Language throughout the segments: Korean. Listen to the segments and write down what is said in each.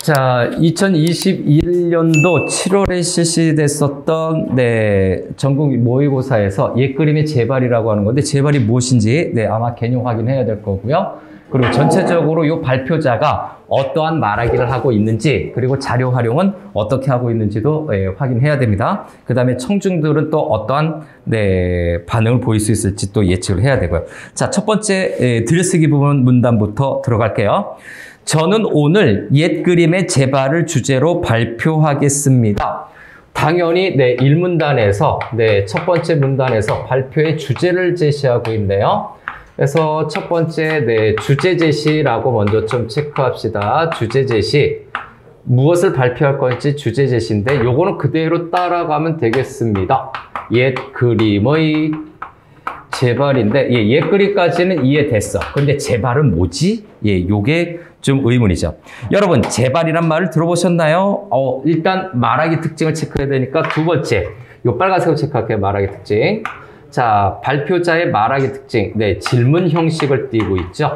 자, 2021년도 7월에 실시됐었던 전국 모의고사에서 옛그림의 재발이라고 하는 건데 재발이 무엇인지 아마 개념 확인해야 될 거고요. 그리고 전체적으로 이 발표자가 어떠한 말하기를 하고 있는지 그리고 자료 활용은 어떻게 하고 있는지도 확인해야 됩니다. 그 다음에 청중들은 또 어떠한 반응을 보일 수 있을지 또 예측을 해야 되고요. 자, 첫 번째 들여쓰기 부분 문단부터 들어갈게요. 저는 오늘 옛그림의 재발을 주제로 발표하겠습니다. 당연히 1문단에서 첫 번째 문단에서 발표의 주제를 제시하고 있네요. 그래서 첫 번째 주제 제시라고 먼저 좀 체크합시다. 주제 제시. 무엇을 발표할 건지 주제 제시인데 요거는 그대로 따라가면 되겠습니다. 옛 그림의 재발인데 옛 그림까지는 이해됐어. 근데 재발은 뭐지? 요게 좀 의문이죠. 여러분 재발이란 말을 들어보셨나요? 일단 말하기 특징을 체크해야 되니까 두 번째 요 빨간색으로 체크할게요. 말하기 특징. 자, 발표자의 말하기 특징. 질문 형식을 띠고 있죠.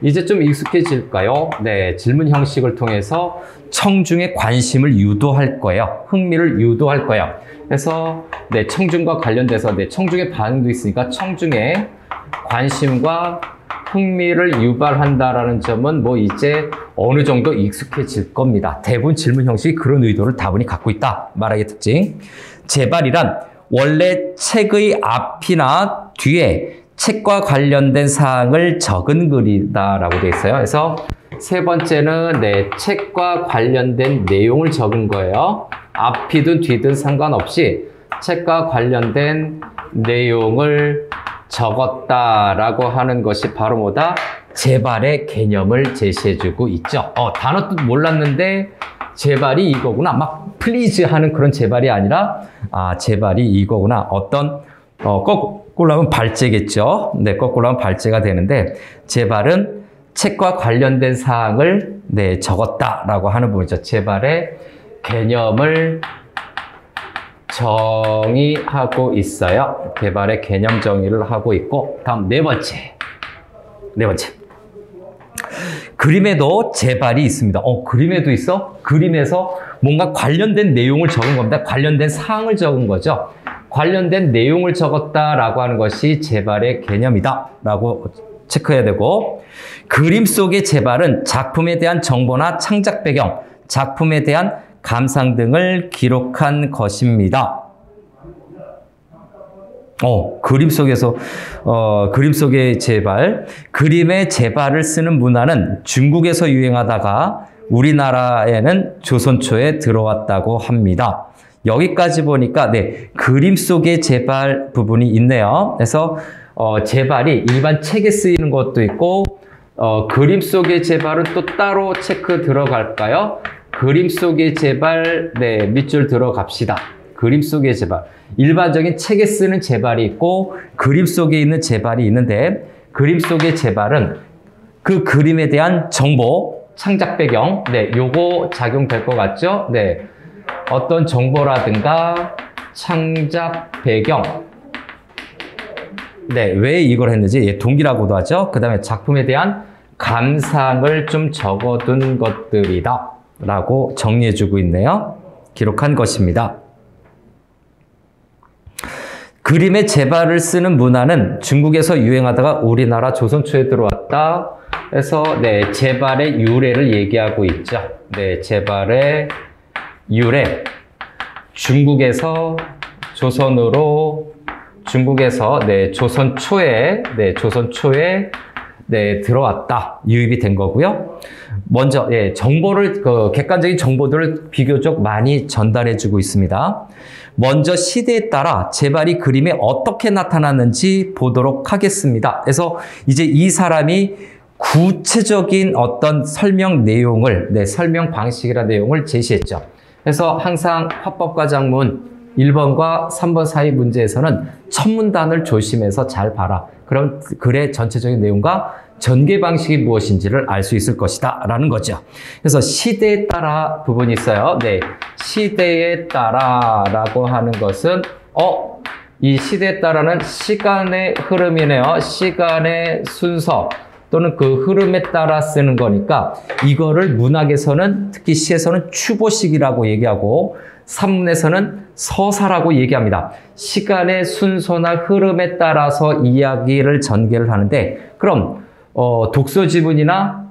이제 좀 익숙해질까요? 질문 형식을 통해서 청중의 관심을 유도할 거예요. 흥미를 유도할 거예요. 그래서 청중과 관련돼서 청중의 반응도 있으니까 청중의 관심과 흥미를 유발한다라는 점은 이제 어느 정도 익숙해질 겁니다. 대부분 질문 형식이 그런 의도를 다분히 갖고 있다. 말하기 특징. 재발이란 원래 책의 앞이나 뒤에 책과 관련된 사항을 적은 글이다라고 되어 있어요. 그래서 세 번째는 책과 관련된 내용을 적은 거예요. 앞이든 뒤든 상관없이 책과 관련된 내용을 적었다라고 하는 것이 바로 뭐다? 재발의 개념을 제시해주고 있죠. 단어 뜻 몰랐는데 재발이 이거구나. 막 플리즈 하는 그런 재발이 아니라 재발이 이거구나. 어떤 거꾸로 하면 발제겠죠. 거꾸로 하면 발제가 되는데 재발은 책과 관련된 사항을 적었다라고 하는 부분이죠. 재발의 개념을 정의하고 있어요. 재발의 개념 정의를 하고 있고 다음 네 번째. 그림에도 재발이 있습니다. 그림에도 있어? 그림에서 뭔가 관련된 내용을 적은 겁니다. 관련된 사항을 적은 거죠. 관련된 내용을 적었다라고 하는 것이 재발의 개념이다 라고 체크해야 되고 그림 속의 재발은 작품에 대한 정보나 창작 배경, 작품에 대한 감상 등을 기록한 것입니다. 그림 속에서 그림 속의 재발. 그림의 재발을 쓰는 문화는 중국에서 유행하다가 우리나라에는 조선 초에 들어왔다고 합니다. 여기까지 보니까 그림 속의 재발 부분이 있네요. 그래서 재발이 일반 책에 쓰이는 것도 있고 그림 속의 재발은 또 따로 체크 들어갈까요? 그림 속의 재발 밑줄 들어갑시다. 그림 속의 재발. 일반적인 책에 쓰는 재발이 있고 그림 속에 있는 재발이 있는데 그림 속의 재발은 그 그림에 대한 정보, 창작 배경 요거 작용될 것 같죠? 어떤 정보라든가 창작 배경 왜 이걸 했는지 동기라고도 하죠. 그 다음에 작품에 대한 감상을 좀 적어둔 것들이다 라고 정리해주고 있네요. 기록한 것입니다. 그림의 재발을 쓰는 문화는 중국에서 유행하다가 우리나라 조선 초에 들어왔다. 그래서 재발의 유래를 얘기하고 있죠. 재발의 유래. 중국에서 조선으로 중국에서 조선 초에 들어왔다. 유입이 된 거고요. 먼저 정보를 객관적인 정보들을 비교적 많이 전달해주고 있습니다. 먼저 시대에 따라 재발이 그림에 어떻게 나타났는지 보도록 하겠습니다. 그래서 이제 이 사람이 구체적인 어떤 설명 내용을 설명 방식이라 내용을 제시했죠. 그래서 항상 화법과 작문 1번과 3번 사이 문제에서는 첫 문단을 조심해서 잘 봐라. 그럼 글의 전체적인 내용과 전개 방식이 무엇인지를 알 수 있을 것이다 라는 거죠. 그래서 시대에 따라 부분이 있어요. 시대에 따라 라고 하는 것은 이 시대에 따라는 시간의 흐름이네요. 시간의 순서 또는 그 흐름에 따라 쓰는 거니까 이거를 문학에서는 특히 시에서는 추보식이라고 얘기하고 산문에서는 서사라고 얘기합니다. 시간의 순서나 흐름에 따라서 이야기를 전개를 하는데 그럼 독서 지문이나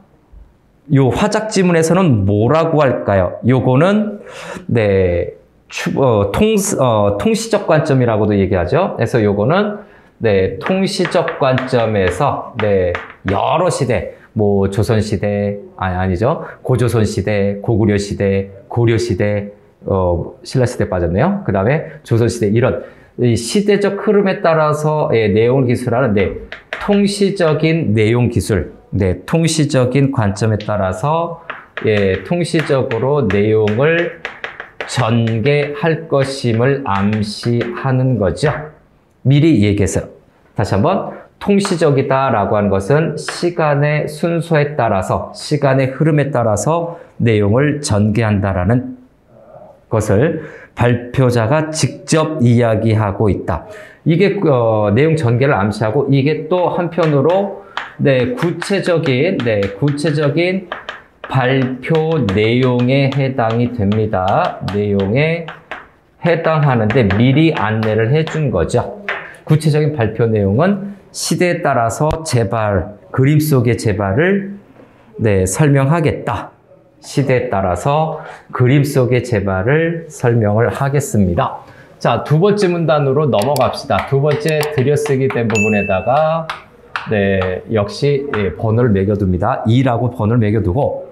요 화작 지문에서는 뭐라고 할까요? 요거는 네 통시적 관점이라고도 얘기하죠. 그래서 요거는 네 통시적 관점에서 네 여러 시대 뭐 조선 시대 아니죠 고조선 시대, 고구려 시대, 고려 시대, 신라 시대 빠졌네요. 그 다음에 조선 시대 이런 이 시대적 흐름에 따라서 내용을 기술하는 네 통시적인 내용 기술, 네 통시적인 관점에 따라서 통시적으로 내용을 전개할 것임을 암시하는 거죠. 미리 얘기해서 다시 한번 통시적이다라고 하는 것은 시간의 순서에 따라서 시간의 흐름에 따라서 내용을 전개한다라는 것을 발표자가 직접 이야기하고 있다. 이게 내용 전개를 암시하고 이게 또 한편으로 구체적인 발표 내용에 해당이 됩니다. 내용에 해당하는데 미리 안내를 해준 거죠. 구체적인 발표 내용은 시대에 따라서 그림 속의 재발을 설명하겠다. 시대에 따라서 그림 속의 재발을 설명을 하겠습니다. 자, 두 번째 문단으로 넘어갑시다. 두 번째 들여쓰기 된 부분에다가 역시 번호를 매겨둡니다. 2라고 번호를 매겨두고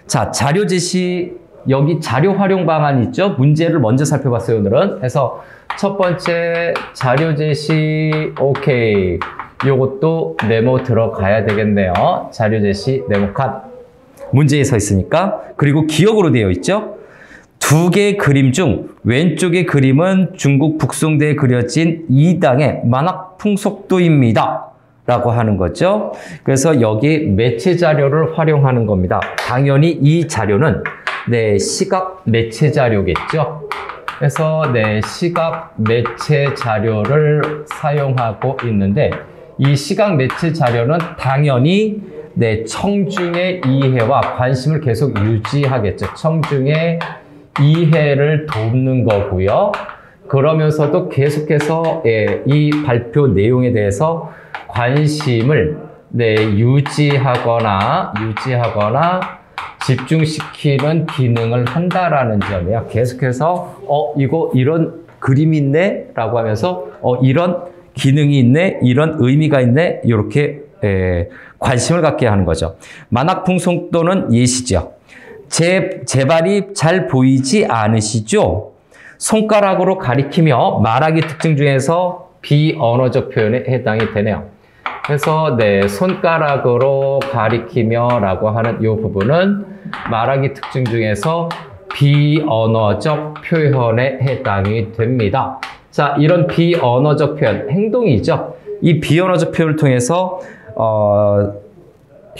자, 자료 제시 여기 자료 활용 방안이 있죠. 문제를 먼저 살펴봤어요, 오늘은. 그래서 첫 번째 자료 제시 오케이. 요것도 네모 들어가야 되겠네요. 자료 제시 네모 칸. 문제에 서 있으니까. 그리고 기억으로 되어 있죠. 두 개의 그림 중 왼쪽의 그림은 중국 북송대에 그려진 이당의 만학 풍속도입니다. 라고 하는 거죠. 그래서 여기 매체 자료를 활용하는 겁니다. 당연히 이 자료는 시각 매체 자료겠죠. 그래서 시각 매체 자료를 사용하고 있는데 이 시각 매체 자료는 당연히 청중의 이해와 관심을 계속 유지하겠죠. 청중의 이해를 돕는 거고요. 그러면서도 계속해서 이 발표 내용에 대해서 관심을 유지하거나 집중시키는 기능을 한다라는 점이야. 계속해서 이거 이런 그림이 있네 라고 하면서 이런 기능이 있네, 이런 의미가 있네, 이렇게 관심을 갖게 하는 거죠. 만학풍속도는 예시죠. 재발이 잘 보이지 않으시죠? 손가락으로 가리키며 말하기 특징 중에서 비언어적 표현에 해당이 되네요. 그래서 손가락으로 가리키며 라고 하는 이 부분은 말하기 특징 중에서 비언어적 표현에 해당이 됩니다. 자, 이런 비언어적 표현, 행동이죠. 이 비언어적 표현을 통해서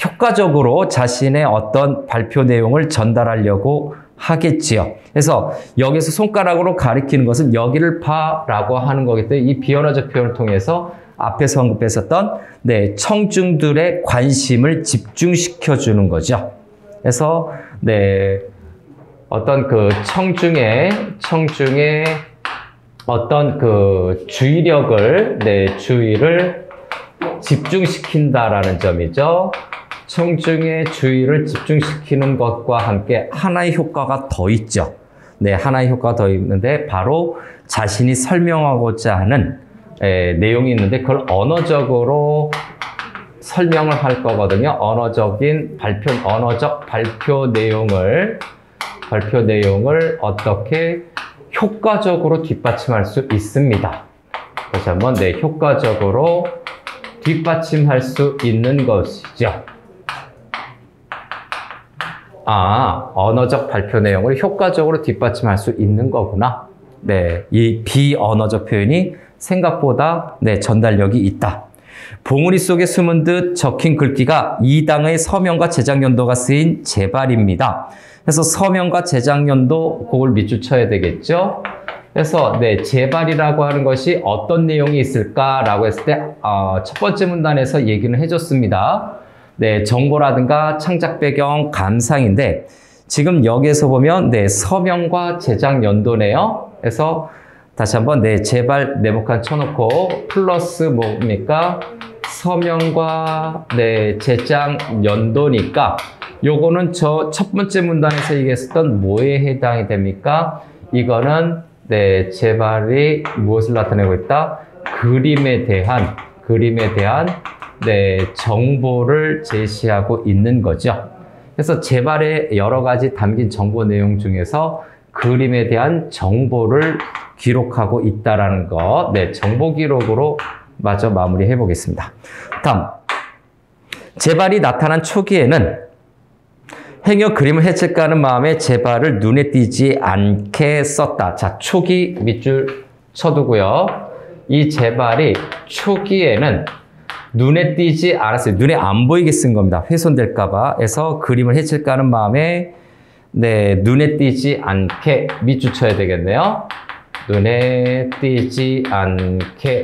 효과적으로 자신의 어떤 발표 내용을 전달하려고 하겠지요. 그래서 여기서 손가락으로 가리키는 것은 여기를 봐라고 하는 거기 때문에 이 비언어적 표현을 통해서 앞에서 언급했었던 청중들의 관심을 집중시켜 주는 거죠. 그래서 어떤 그 청중의 어떤 그 주의력을 주의를 집중시킨다라는 점이죠. 청중의 주의를 집중시키는 것과 함께 하나의 효과가 더 있죠. 하나의 효과가 더 있는데 바로 자신이 설명하고자 하는 내용이 있는데 그걸 언어적으로 설명을 할 거거든요. 언어적 발표 내용을 어떻게 효과적으로 뒷받침할 수 있습니다. 다시 한번 효과적으로 뒷받침할 수 있는 것이죠. 언어적 발표 내용을 효과적으로 뒷받침할 수 있는 거구나. 이 비언어적 표현이 생각보다 전달력이 있다. 봉우리 속에 숨은 듯 적힌 글귀가 이 당의 서명과 제작 연도가 쓰인 제발입니다. 그래서 서명과 제작 연도 그걸 밑줄 쳐야 되겠죠. 그래서 제발이라고 하는 것이 어떤 내용이 있을까라고 했을 때 첫 번째 문단에서 얘기는 해줬습니다. 네, 정보라든가 창작 배경, 감상인데 지금 여기에서 보면 네, 서명과 제작 연도네요. 그래서 다시 한번 네, 제발 네모칸 쳐놓고 플러스 뭡니까? 서명과 네, 제작 연도니까 요거는 저 첫 번째 문단에서 얘기했었던 뭐에 해당이 됩니까? 이거는 네, 제발이 무엇을 나타내고 있다? 그림에 대한 네, 정보를 제시하고 있는 거죠. 그래서 제발에 여러 가지 담긴 정보 내용 중에서 그림에 대한 정보를 기록하고 있다라는 거, 네, 정보 기록으로 마저 마무리해 보겠습니다. 다음, 제발이 나타난 초기에는 행여 그림을 해칠까 하는 마음에 제발을 눈에 띄지 않게 썼다. 자, 초기 밑줄 쳐두고요. 이 제발이 초기에는 눈에 띄지 않았어요. 눈에 안 보이게 쓴 겁니다. 훼손될까봐. 해서 그림을 해칠까 하는 마음에 네, 눈에 띄지 않게 밑줄 쳐야 되겠네요. 눈에 띄지 않게,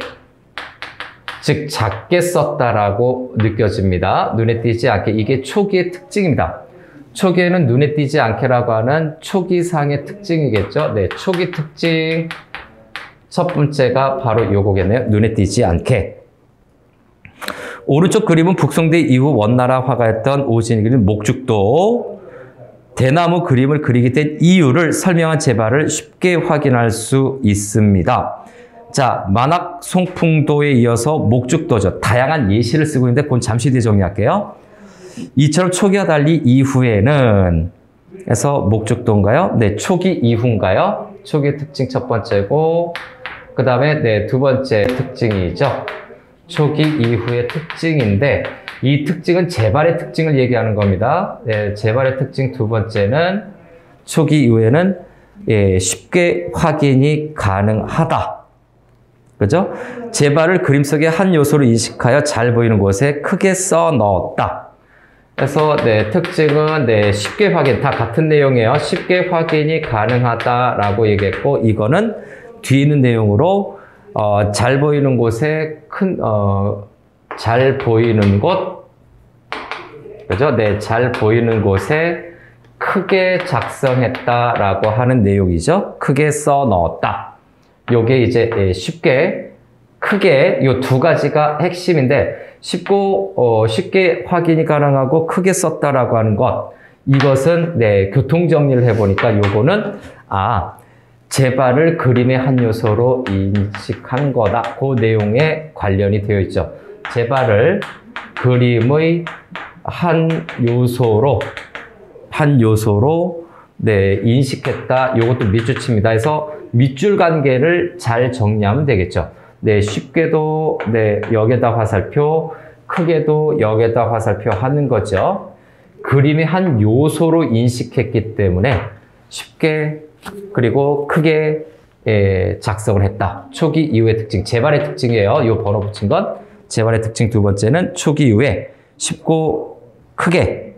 즉 작게 썼다라고 느껴집니다. 눈에 띄지 않게. 이게 초기의 특징입니다. 초기에는 눈에 띄지 않게라고 하는 초기상의 특징이겠죠. 네, 초기 특징 첫 번째가 바로 요거겠네요. 눈에 띄지 않게. 오른쪽 그림은 북송대 이후 원나라 화가였던 오진이 그린 목죽도 대나무 그림을 그리게 된 이유를 설명한 제발을 쉽게 확인할 수 있습니다. 자, 만학 송풍도에 이어서 목죽도죠. 다양한 예시를 쓰고 있는데 그건 잠시 뒤에 정리할게요. 이처럼 초기와 달리 이후에는 그래서 목죽도인가요? 네, 초기 이후인가요? 초기 특징 첫 번째고 그 다음에 네, 두 번째 특징이죠. 초기 이후의 특징인데 이 특징은 제발의 특징을 얘기하는 겁니다. 네, 제발의 특징 두 번째는 초기 이후에는 예, 쉽게 확인이 가능하다. 그죠? 제발을 그림 속의 한 요소로 인식하여 잘 보이는 곳에 크게 써 넣었다. 그래서 네, 특징은 네, 쉽게 확인, 다 같은 내용이에요. 쉽게 확인이 가능하다라고 얘기했고 이거는 뒤에 있는 내용으로 잘 보이는 곳에 잘 보이는 곳, 그죠? 네, 잘 보이는 곳에 크게 작성했다라고 하는 내용이죠. 크게 써 넣었다. 요게 이제 쉽게, 크게 요 두 가지가 핵심인데 쉽게 확인이 가능하고 크게 썼다라고 하는 것, 이것은 네, 교통 정리를 해보니까 요거는 제발을 그림의 한 요소로 인식한 거다. 그 내용에 관련이 되어 있죠. 제발을 그림의 한 요소로 네, 인식했다. 요것도 밑줄 칩니다. 그래서 밑줄 관계를 잘 정리하면 되겠죠. 네, 쉽게도 네, 여기에다 화살표, 크게도 여기에다 화살표 하는 거죠. 그림의 한 요소로 인식했기 때문에 쉽게 그리고 크게 작성을 했다. 초기 이후의 특징, 제발의 특징이에요. 이 번호 붙인 건 제발의 특징 두 번째는 초기 이후에 쉽고 크게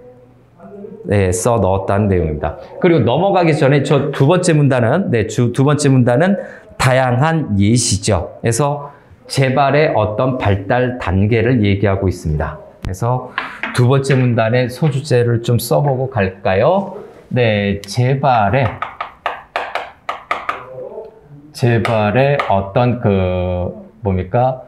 네, 써 넣었다는 내용입니다. 그리고 넘어가기 전에 저 두 번째 문단은 두 번째 문단은 다양한 예시죠. 그래서 제발의 어떤 발달 단계를 얘기하고 있습니다. 그래서 두 번째 문단의 소주제를 좀 써보고 갈까요? 네, 제발의 어떤 뭡니까?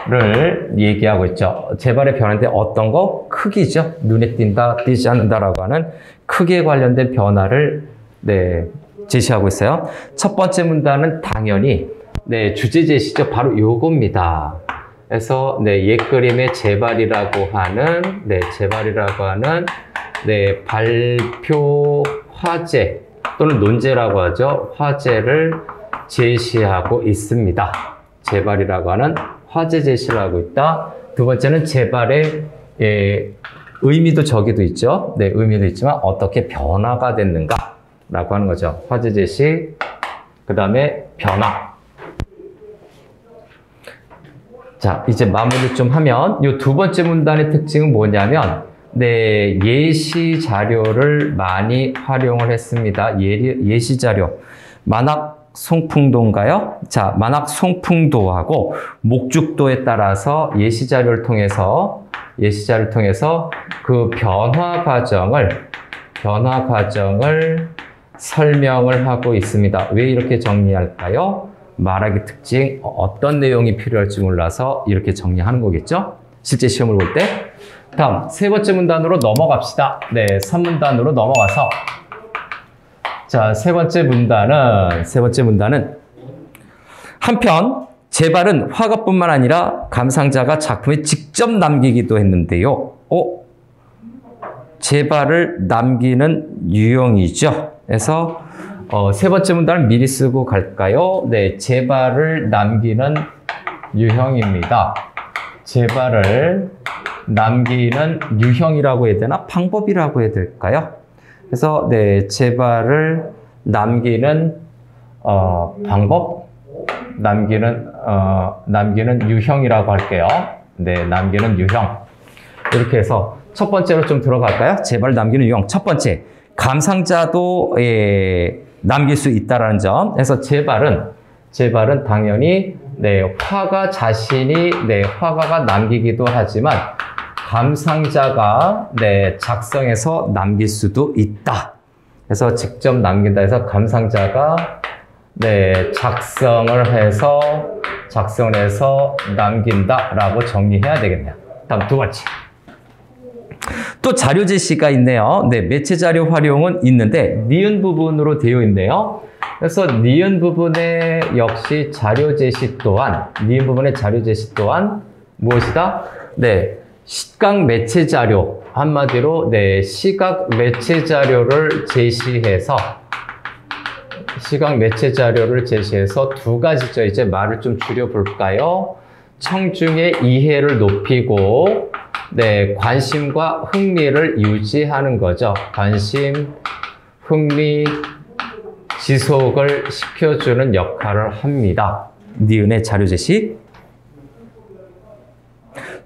변화를 얘기하고 있죠. 제발의 변화인데 어떤 거? 크기죠. 눈에 띈다, 띄지 않는다라고 하는 크기에 관련된 변화를 네, 제시하고 있어요. 첫 번째 문단은 당연히 네, 주제 제시죠. 바로 요겁니다. 그래서 네, 옛그림의 제발이라고 하는 네, 발표 화제 또는 논제라고 하죠. 화제를 제시하고 있습니다. 제발이라고 하는 화제 제시를 하고 있다. 두 번째는 제발의 의미도 저기도 있죠. 네, 의미도 있지만 어떻게 변화가 됐는가라고 하는 거죠. 화제 제시, 그 다음에 변화. 자, 이제 마무리를 좀 하면 이 두 번째 문단의 특징은 뭐냐면 네, 예시 자료를 많이 활용을 했습니다. 예시 자료. 만학 송풍도인가요? 자, 만학 송풍도하고 목죽도에 따라서 예시자료를 통해서 그 변화 과정을 설명을 하고 있습니다. 왜 이렇게 정리할까요? 말하기 특징, 어떤 내용이 필요할지 몰라서 이렇게 정리하는 거겠죠? 실제 시험을 볼 때. 다음, 세 번째 문단으로 넘어갑시다. 네, 3문단으로 넘어가서. 자, 세 번째 문단은 한편 제발은 화가뿐만 아니라 감상자가 작품에 직접 남기기도 했는데요. 제발을 남기는 유형이죠. 그래서 세 번째 문단을 미리 쓰고 갈까요? 네, 제발을 남기는 유형입니다. 제발을 남기는 유형이라고 해야 되나? 방법이라고 해야 될까요? 그래서 네, 제발을 남기는 방법? 남기는 유형이라고 할게요. 네, 남기는 유형. 이렇게 해서 첫 번째로 좀 들어갈까요? 제발 남기는 유형. 첫 번째, 감상자도 남길 수 있다라는 점. 그래서 제발은 당연히 네, 화가가 남기기도 하지만 감상자가 네, 작성해서 남길 수도 있다. 그래서 직접 남긴다 해서 감상자가 네, 작성을 해서 남긴다라고 정리해야 되겠네요. 다음 두 번째. 또 자료 제시가 있네요. 네, 매체 자료 활용은 있는데 니은 부분으로 되어 있네요. 그래서 니은 부분에 역시 자료 제시 또한 무엇이다? 네, 시각 매체 자료, 한마디로 네, 시각 매체 자료를 제시해서 두 가지죠. 이제 말을 좀 줄여볼까요? 청중의 이해를 높이고 네, 관심과 흥미를 유지하는 거죠. 관심, 흥미, 지속을 시켜주는 역할을 합니다. 니은의 자료 제시.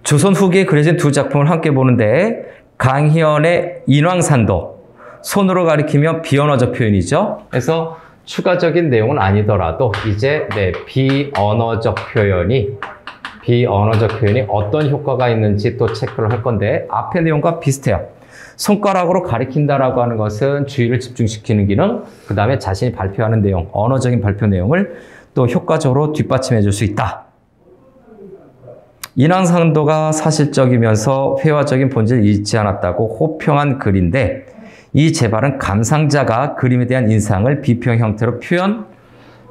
조선 후기에 그려진 두 작품을 함께 보는데 강희연의 인왕산도, 손으로 가리키며 비언어적 표현이죠. 그래서 추가적인 내용은 아니더라도 이제 네, 비언어적 표현이 어떤 효과가 있는지 또 체크를 할 건데 앞의 내용과 비슷해요. 손가락으로 가리킨다라고 하는 것은 주의를 집중시키는 기능, 그 다음에 자신이 발표하는 내용, 언어적인 발표 내용을 또 효과적으로 뒷받침해 줄 수 있다. 인왕산도가 사실적이면서 회화적인 본질을 잃지 않았다고 호평한 글인데 이 제발은 감상자가 그림에 대한 인상을 비평 형태로 표현.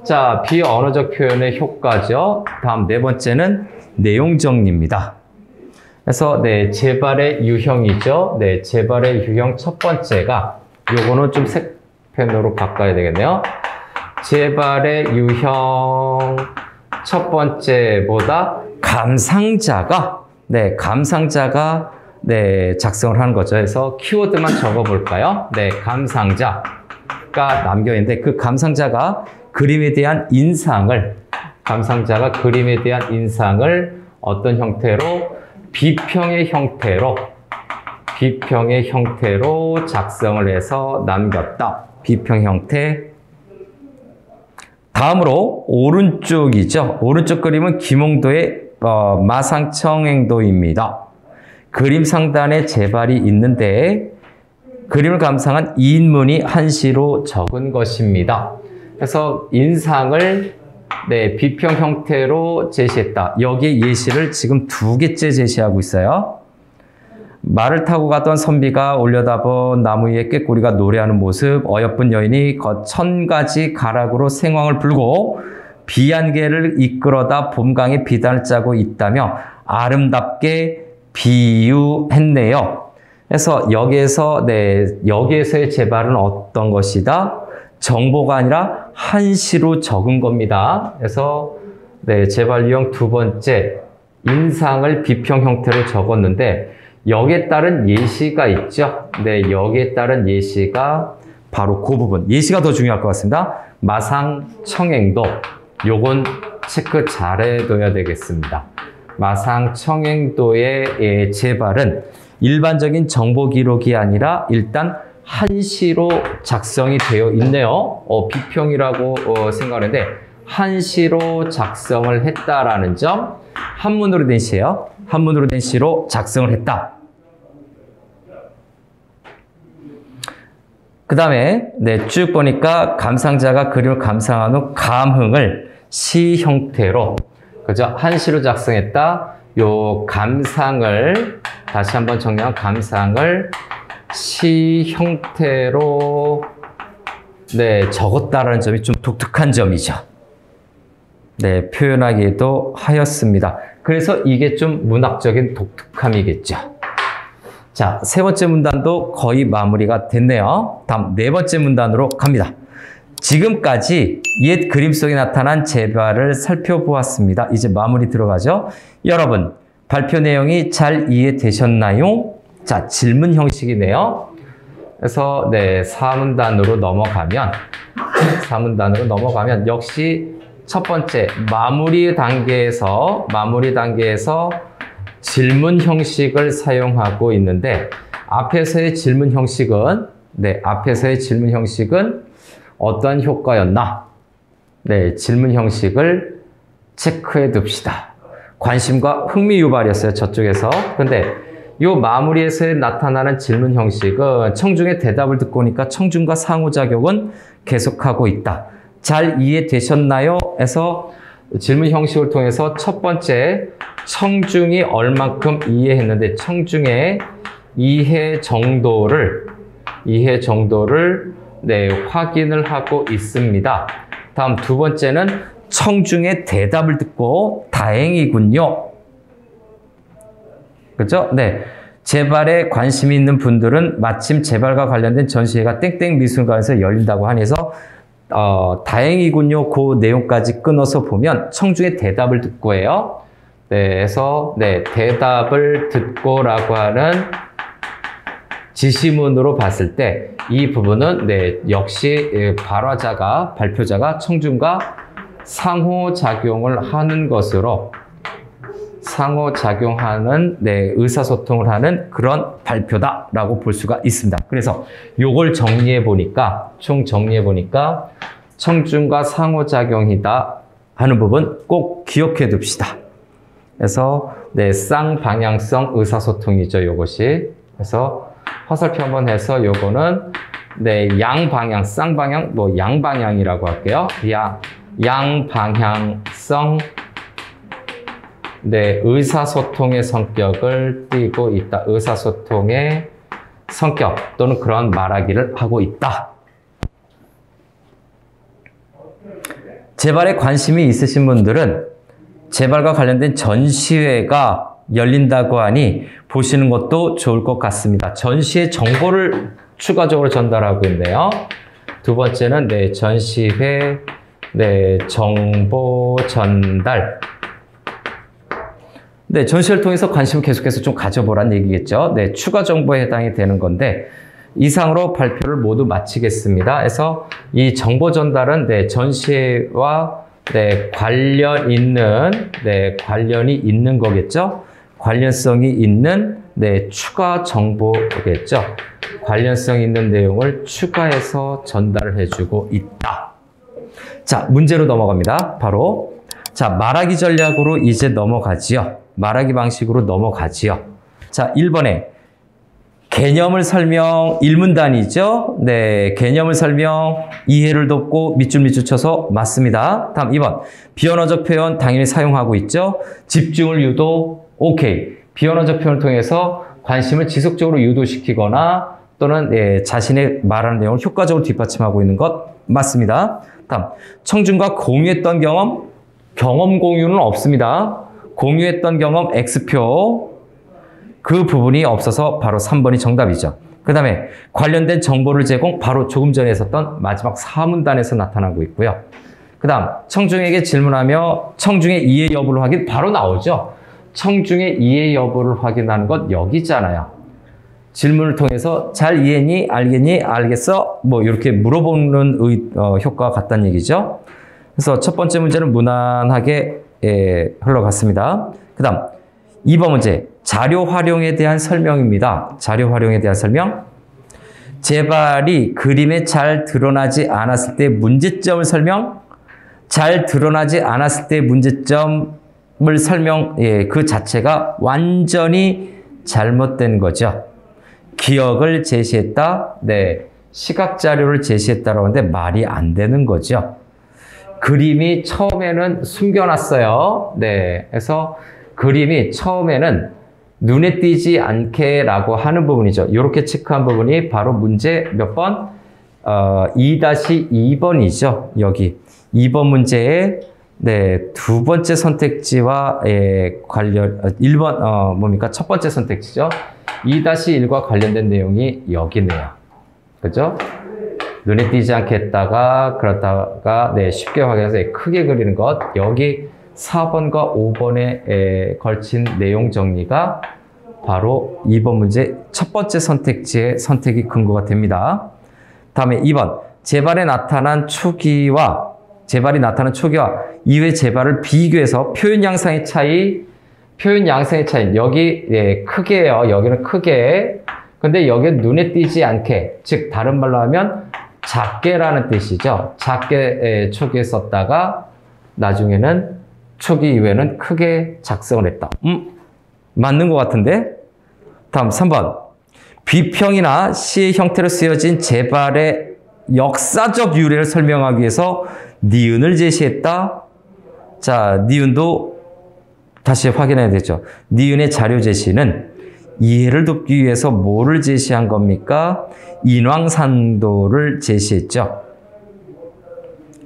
자, 비언어적 표현의 효과죠. 다음 네 번째는 내용 정리입니다. 그래서 네, 제발의 유형이죠. 네, 제발의 유형 첫 번째가 요거는 좀 색펜으로 바꿔야 되겠네요. 제발의 유형 첫 번째보다 감상자가 작성을 하는 거죠. 그래서 키워드만 적어 볼까요? 네, 감상자가 남겨 있는데 그 감상자가 그림에 대한 인상을 어떤 형태로 비평의 형태로 작성을 해서 남겼다. 비평 형태. 다음으로 오른쪽이죠. 오른쪽 그림은 김홍도의 마상청행도입니다. 그림 상단에 제발이 있는데 그림을 감상한 이인문이 한시로 적은 것입니다. 그래서 인상을 네, 비평 형태로 제시했다. 여기에 예시를 지금 두 개째 제시하고 있어요. 말을 타고 가던 선비가 올려다본 나무 위에 꾀꼬리가 노래하는 모습, 어여쁜 여인이 1000가지 가락으로 생황을 불고 비안개를 이끌어다 봄강에 비단을 짜고 있다며 아름답게 비유했네요. 그래서 여기에서의 제발은 어떤 것이다? 정보가 아니라 한시로 적은 겁니다. 그래서 네, 제발 유형 두 번째, 인상을 비평 형태로 적었는데 여기에 따른 예시가 있죠. 네, 여기에 따른 예시가 바로 그 부분. 예시가 더 중요할 것 같습니다. 마상청행도. 요건 체크 잘 해둬야 되겠습니다. 마상청행도의 제발은 일반적인 정보 기록이 아니라 일단 한시로 작성이 되어 있네요. 비평이라고 생각하는데 한시로 작성을 했다라는 점, 한문으로 된 시예요. 한문으로 된 시로 작성을 했다. 그 다음에 쭉 보니까 감상자가 그림을 감상한 후 감흥을 시 형태로, 그죠? 한시로 작성했다. 요 감상을 다시 한번 정리한 감상을 시 형태로 적었다라는 점이 좀 독특한 점이죠. 표현하기도 하였습니다. 그래서 이게 좀 문학적인 독특함이겠죠. 자, 세 번째 문단도 거의 마무리가 됐네요. 다음 네 번째 문단으로 갑니다. 지금까지 옛 그림 속에 나타난 제발을 살펴보았습니다. 이제 마무리 들어가죠. 여러분, 발표 내용이 잘 이해되셨나요? 자, 질문 형식이네요. 그래서 사문단으로 넘어가면 역시 첫 번째 마무리 단계에서 질문 형식을 사용하고 있는데, 앞에서의 질문 형식은 어떤 효과였나? 질문 형식을 체크해 둡시다. 관심과 흥미 유발이었어요, 저쪽에서. 근데 요 마무리에서 나타나는 질문 형식은 청중의 대답을 듣고 오니까 청중과 상호작용은 계속하고 있다. 잘 이해되셨나요? 해서 질문 형식을 통해서 첫 번째, 청중이 얼만큼 이해했는데 청중의 이해 정도를 확인을 하고 있습니다. 다음 두 번째는 청중의 대답을 듣고 다행이군요. 그죠? 제발에 관심이 있는 분들은 마침 제발과 관련된 전시회가 땡땡 미술관에서 열린다고 하니서 다행이군요. 그 내용까지 끊어서 보면 청중의 대답을 듣고예요. 그래서 대답을 듣고라고 하는 지시문으로 봤을 때 이 부분은 역시 발표자가 청중과 상호작용을 하는 것으로 의사소통을 하는 그런 발표다라고 볼 수가 있습니다. 그래서 요걸 총 정리해 보니까 청중과 상호작용이다 하는 부분 꼭 기억해 둡시다. 그래서 쌍방향성 의사소통이죠, 요것이. 그래서 화살표 한번 해서 요거는 양방향, 쌍방향, 양방향이라고 할게요. 양방향성 의사소통의 성격을 띠고 있다. 의사소통의 성격 또는 그런 말하기를 하고 있다. 제발에 관심이 있으신 분들은 제발과 관련된 전시회가 열린다고 하니 보시는 것도 좋을 것 같습니다. 전시회 정보를 추가적으로 전달하고 있네요. 두 번째는 전시회 정보 전달. 전시회를 통해서 관심을 계속해서 좀 가져보라는 얘기겠죠. 추가 정보에 해당이 되는 건데, 이상으로 발표를 모두 마치겠습니다. 그래서 이 정보 전달은 전시회와 관련이 있는 거겠죠. 관련성이 있는 추가 정보겠죠. 관련성 있는 내용을 추가해서 전달을 해주고 있다. 자, 문제로 넘어갑니다. 바로 말하기 전략으로 이제 넘어가지요. 말하기 방식으로 넘어가지요. 자, 1번에 개념을 설명 1문단이죠. 개념을 설명, 이해를 돕고 밑줄 쳐서 맞습니다. 다음 2번. 비언어적 표현 당연히 사용하고 있죠. 집중을 유도, 오케이. 비언어적 표현을 통해서 관심을 지속적으로 유도시키거나 또는 자신의 말하는 내용을 효과적으로 뒷받침하고 있는 것 맞습니다. 다음. 청중과 공유했던 경험 공유는 없습니다. 공유했던 경험 X표. 그 부분이 없어서 바로 3번이 정답이죠. 그 다음에 관련된 정보를 제공, 바로 조금 전에 있었던 마지막 4문단에서 나타나고 있고요. 그 다음 청중에게 질문하며 청중의 이해 여부를 확인, 바로 나오죠. 청중의 이해 여부를 확인하는 것 여기잖아요. 질문을 통해서 잘 이해했니? 알겠니? 알겠어? 이렇게 물어보는 효과가 같다는 얘기죠. 그래서 첫 번째 문제는 무난하게 흘러갔습니다. 그 다음 2번 문제, 자료 활용에 대한 설명입니다. 자료 활용에 대한 설명. 제발이 그림에 잘 드러나지 않았을 때 문제점을 설명, 잘 드러나지 않았을 때 문제점을 설명, 그 자체가 완전히 잘못된 거죠. 기억을 제시했다, 네, 시각 자료를 제시했다라고 하는데 말이 안 되는 거죠. 그림이 처음에는 숨겨놨어요. 네, 그래서 그림이 처음에는 눈에 띄지 않게라고 하는 부분이죠. 이렇게 체크한 부분이 바로 문제 몇 번? 2-2번이죠. 여기 2번 문제에 네, 두 번째 선택지와 관련 1번 뭡니까? 첫 번째 선택지죠. 2-1과 관련된 내용이 여기네요. 그죠? 눈에 띄지 않게 했다가 그렇다가 네, 쉽게 확인해서 크게 그리는 것. 여기 4번과 5번에 걸친 내용 정리가 바로 2번 문제 첫 번째 선택지의 선택이 근거가 됩니다. 다음에 2번. 재발이 나타난 초기와 이후의 재발을 비교해서 표현 양상의 차이, 여기 크게요. 여기는 크게. 근데 여기는 눈에 띄지 않게, 즉 다른 말로 하면 작게라는 뜻이죠. 작게 초기에 썼다가 나중에는 초기 이후에는 크게 작성을 했다. 맞는 것 같은데? 다음 3번. 비평이나 시의 형태로 쓰여진 재발의 역사적 유래를 설명하기 위해서 니은을 제시했다. 자, 니은도 다시 확인해야 되죠. 니은의 자료 제시는 이해를 돕기 위해서 뭐를 제시한 겁니까? 인왕산도를 제시했죠.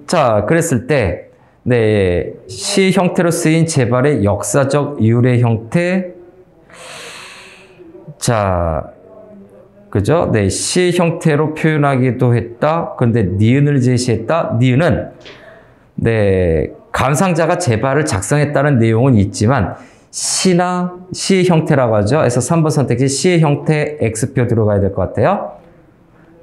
자, 그랬을 때 네, 시 형태로 쓰인 재발의 역사적 유래 형태. 자, 그죠? 네, 시 형태로 표현하기도 했다. 근데 니은을 제시했다. 니은은 네, 감상자가 재발을 작성했다는 내용은 있지만 시나 시의 형태라고 하죠. 그래서 3번 선택지 시의 형태 X표 들어가야 될 것 같아요.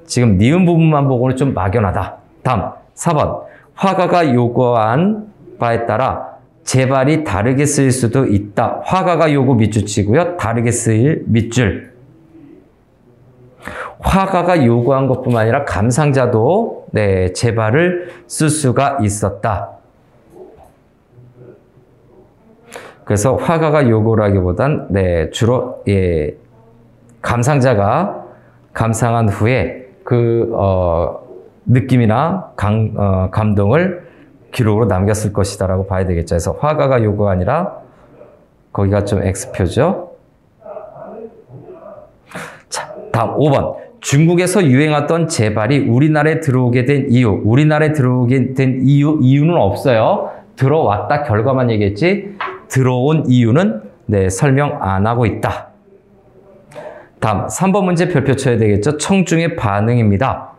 지금 니은 부분만 보고는 좀 막연하다. 다음 4번. 화가가 요구한 바에 따라 재발이 다르게 쓰일 수도 있다. 화가가 요구 밑줄치고요. 다르게 쓰일 밑줄. 화가가 요구한 것뿐만 아니라 감상자도 네, 재발을 쓸 수가 있었다. 그래서 화가가 요구라기보단 네, 주로 감상자가 감상한 후에 그 느낌이나 감동을 기록으로 남겼을 것이다라고 봐야 되겠죠. 그래서 화가가 요구가 아니라 거기가 좀 X표죠. 자, 다음 5번. 중국에서 유행하던 재발이 우리나라에 들어오게 된 이유. 우리나라에 들어오게 된 이유는 없어요. 들어왔다 결과만 얘기했지. 들어온 이유는 네, 설명 안 하고 있다. 다음 3번 문제 별표 쳐야 되겠죠. 청중의 반응입니다.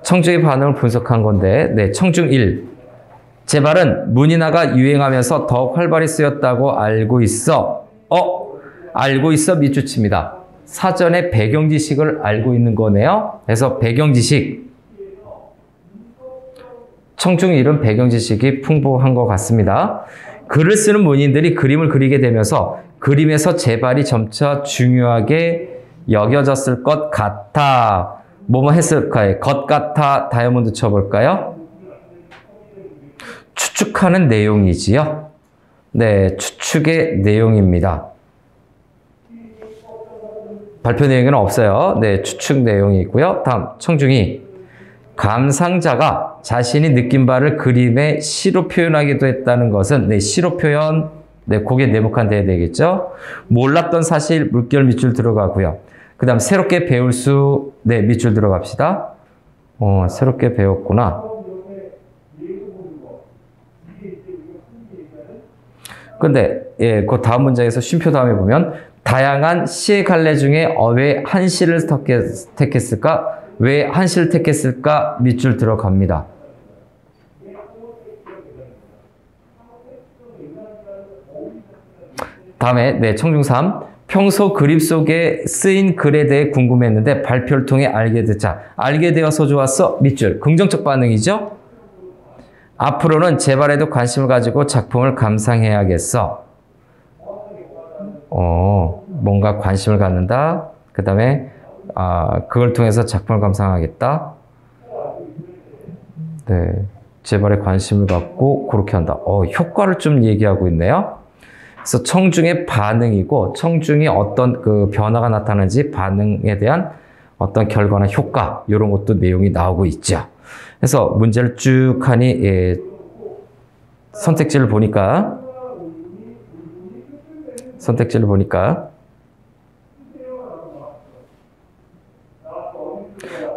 청중의 반응을 분석한 건데 네, 청중 1. 재발은 문인화가 유행하면서 더욱 활발히 쓰였다고 알고 있어. 알고 있어 밑줄칩니다. 사전에 배경 지식을 알고 있는 거네요. 그래서 배경 지식. 청중 1은 배경 지식이 풍부한 것 같습니다. 글을 쓰는 문인들이 그림을 그리게 되면서 그림에서 재발이 점차 중요하게 여겨졌을 것 같아. 뭐뭐 했을까요? 것 같아 다이아몬드 쳐볼까요? 추측하는 내용이지요. 네, 추측의 내용입니다. 발표 내용에는 없어요. 네, 추측 내용이 있고요. 다음, 청중이 감상자가 자신이 느낀 바를 그림에 시로 표현하기도 했다는 것은 네, 시로 표현, 네, 그게 네모칸 돼야 되겠죠. 몰랐던 사실 물결 밑줄 들어가고요. 그 다음 새롭게 배울 수, 네, 밑줄 들어갑시다. 새롭게 배웠구나. 근데 그 다음 문장에서 쉼표 다음에 보면 다양한 시의 갈래 중에 왜 한 시를 택했을까? 왜 한 시를 택했을까? 밑줄 들어갑니다. 다음에 네, 청중 3. 평소 그림 속에 쓰인 글에 대해 궁금했는데 발표를 통해 알게 됐자. 알게 되어서 좋았어. 밑줄. 긍정적 반응이죠. 앞으로는 재발에도 관심을 가지고 작품을 감상해야겠어. 뭔가 관심을 갖는다. 그 다음에 그걸 통해서 작품을 감상하겠다. 네. 재발에 관심을 갖고 그렇게 한다. 효과를 좀 얘기하고 있네요. 그래서 청중의 반응이고 청중이 어떤 그 변화가 나타나는지 반응에 대한 어떤 결과나 효과 이런 것도 내용이 나오고 있죠. 그래서 문제를 쭉 하니 선택지를 보니까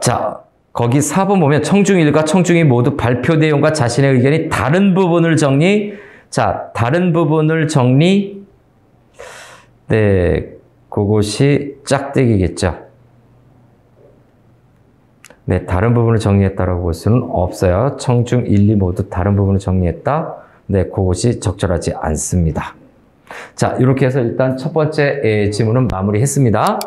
자, 거기 4번 보면 청중 1과 청중 2 모두 발표 내용과 자신의 의견이 다른 부분을 정리. 자, 다른 부분을 정리. 네, 그것이 짝대기겠죠. 네, 다른 부분을 정리했다라고 볼 수는 없어요. 청중 1, 2 모두 다른 부분을 정리했다. 네, 그것이 적절하지 않습니다. 자, 이렇게 해서 일단 첫 번째 지문은 마무리했습니다.